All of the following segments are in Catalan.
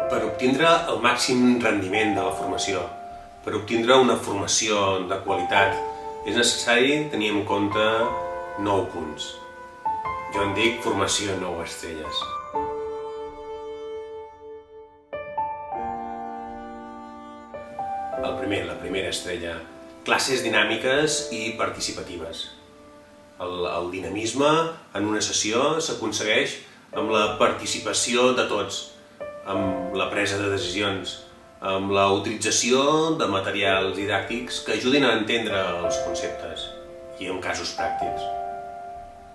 Per obtindre el màxim rendiment de la formació, per obtindre una formació de qualitat, és necessari tenir en compte 9 punts. Jo en dic formació 9 estrelles. La primera estrella, classes dinàmiques i participatives. El dinamisme en una sessió s'aconsegueix amb la participació de tots, amb la presa de decisions, amb la utilització de materials didàctics que ajudin a entendre els conceptes i en casos pràctics.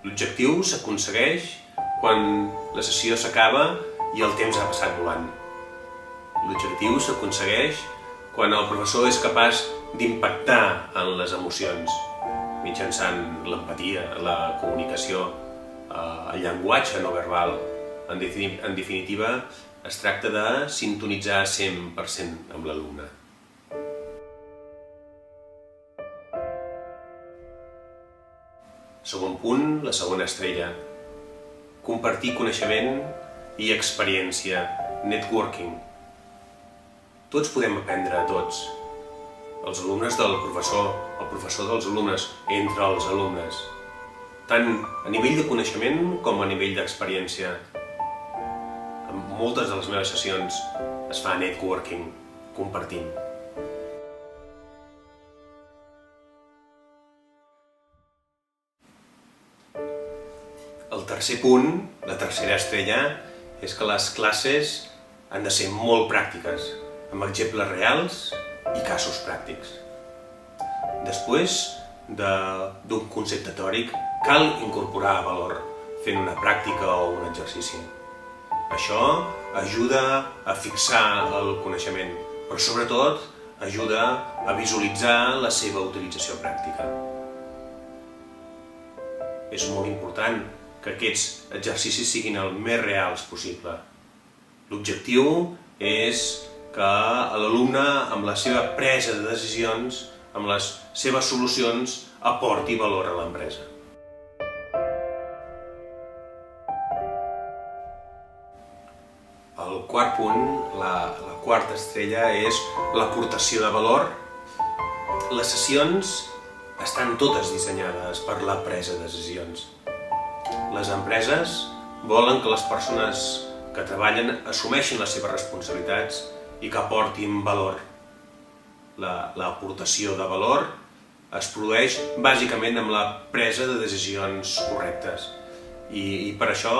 L'objectiu s'aconsegueix quan la sessió s'acaba i el temps ha passat volant. L'objectiu s'aconsegueix quan el professor és capaç d'impactar en les emocions mitjançant l'empatia, la comunicació, el llenguatge no verbal. En definitiva, es tracta de sintonitzar 100% amb l'alumne. Segon punt, la segona estrella. Compartir coneixement i experiència, networking. Tots podem aprendre a tots. Els alumnes del professor, el professor dels alumnes, entre els alumnes. Tant a nivell de coneixement com a nivell d'experiència. En moltes de les meves sessions es fa networking, compartint. El tercer punt, la tercera estrella, és que les classes han de ser molt pràctiques, amb exemples reals i casos pràctics. Després d'un concepte teòric, cal incorporar valor fent una pràctica o un exercici. Això ajuda a fixar el coneixement, però sobretot ajuda a visualitzar la seva utilització pràctica. És molt important que aquests exercicis siguin el més reals possible. L'objectiu és que l'alumne, amb la seva presa de decisions, amb les seves solucions, aporti valor a l'empresa. El quart punt, la quarta estrella, és l'aportació de valor. Les sessions estan totes dissenyades per la presa de decisions. Les empreses volen que les persones que treballen assumeixin les seves responsabilitats i que aportin valor. L'aportació de valor es produeix bàsicament amb la presa de decisions correctes i per això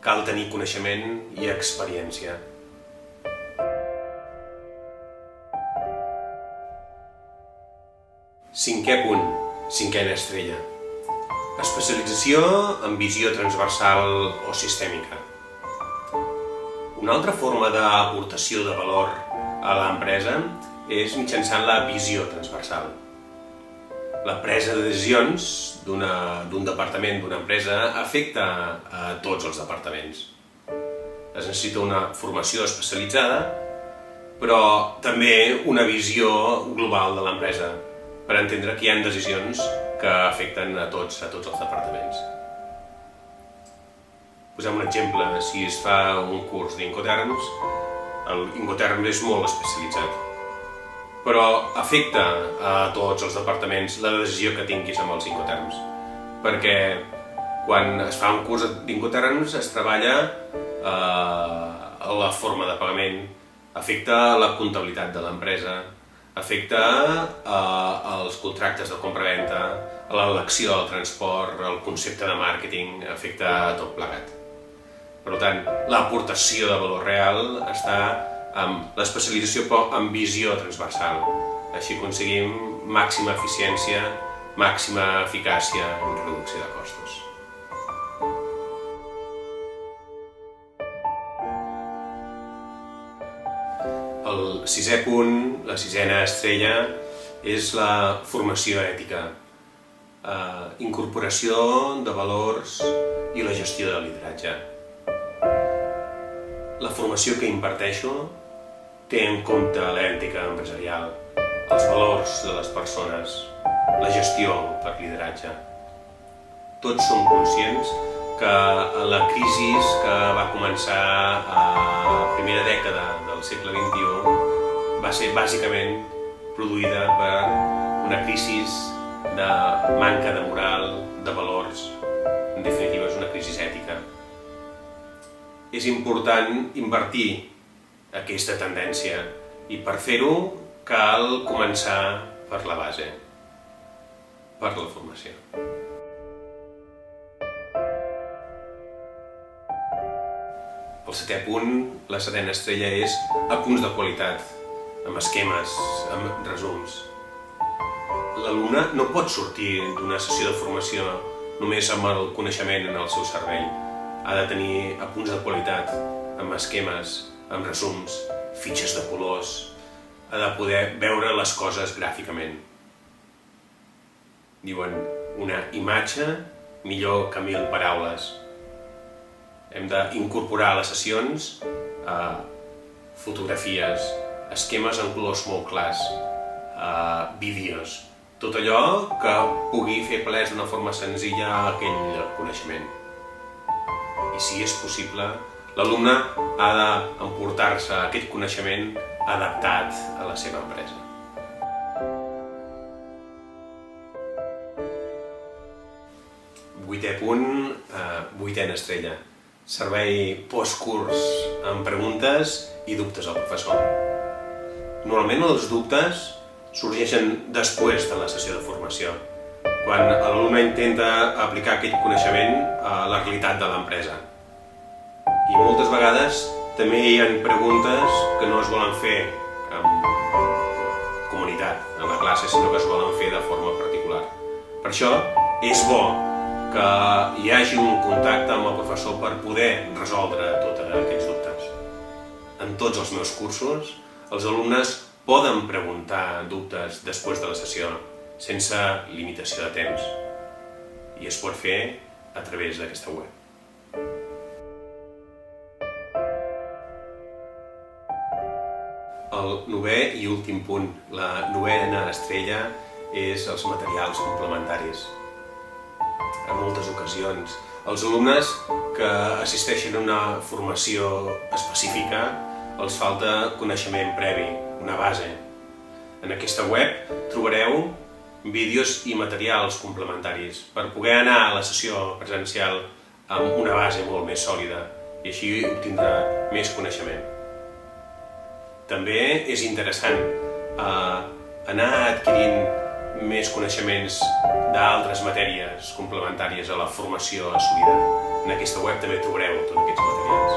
cal tenir coneixement i experiència. Cinquè punt, cinquena estrella. Especialització en visió transversal o sistèmica. Una altra forma d'aportació de valor a l'empresa és mitjançant la visió transversal. La presa de decisions d'un departament, d'una empresa, afecta a tots els departaments. Es necessita una formació especialitzada, però també una visió global de l'empresa per entendre que hi ha decisions que afecten a tots els departaments. Posem un exemple, si es fa un curs d'Incoterms, l'Incoterms és molt especialitzat, però afecta a tots els departaments la decisió que tinguis amb els Incoterms, perquè quan es fa un curs d'Incoterms es treballa la forma de pagament, afecta la comptabilitat de l'empresa, afecta els contractes de compra-venda, l'elecció del transport, el concepte de màrqueting, afecta tot plegat. Per tant, l'aportació de valor real està en l'especialització en visió transversal. Així aconseguim màxima eficiència, màxima eficàcia en reducció de costos. El sisè punt, la sisena estrella, és la formació ètica, incorporació de valors i la gestió del lideratge. La formació que imparteixo té en compte l'ètica empresarial, els valors de les persones, la gestió per lideratge. Tots som conscients que la crisi que va començar a la primera dècada del segle XXI va ser bàsicament produïda per una crisi de manca de moral, de valors. En definitiva, és una crisi ètica. És important invertir aquesta tendència i per fer-ho cal començar per la base, per la formació. El setè punt, la setena estrella, és apunts de qualitat, amb esquemes, amb resums. L'alumne no pot sortir d'una sessió de formació només amb el coneixement en el seu cervell. Ha de tenir apunts de qualitat, amb esquemes, amb resums, fitxes de colors. Ha de poder veure les coses gràficament. Diuen, una imatge millor que 1000 paraules. Hem d'incorporar a les sessions fotografies, esquemes en colors molt clars, vídeos, tot allò que pugui fer palès d'una forma senzilla aquell coneixement. I si és possible, l'alumne ha d'emportar-se aquest coneixement adaptat a la seva empresa. Vuitè punt, vuitena estrella. Servei postcurs amb preguntes i dubtes al professor. Normalment els dubtes sorgeixen després de la sessió de formació, quan l'alumne intenta aplicar aquest coneixement a la realitat de l'empresa. I moltes vegades també hi ha preguntes que no es volen fer en comunitat, en la classe, sinó que es volen fer de forma particular. Per això és bo que hi hagi un contacte amb el professor per poder resoldre tots aquests dubtes. En tots els meus cursos, els alumnes poden preguntar dubtes després de la sessió, sense limitació de temps, i es pot fer a través d'aquesta web. El novè i últim punt, la novena estrella, és els materials complementaris. En moltes ocasions, els alumnes que assisteixen a una formació específica els falta coneixement previ, una base. En aquesta web trobareu vídeos i materials complementaris per poder anar a la sessió presencial amb una base molt més sòlida i així obtindrà més coneixement. També és interessant anar adquirint més coneixements d'altres matèries complementàries a la formació assolida. En aquesta web també trobareu tots aquests materials.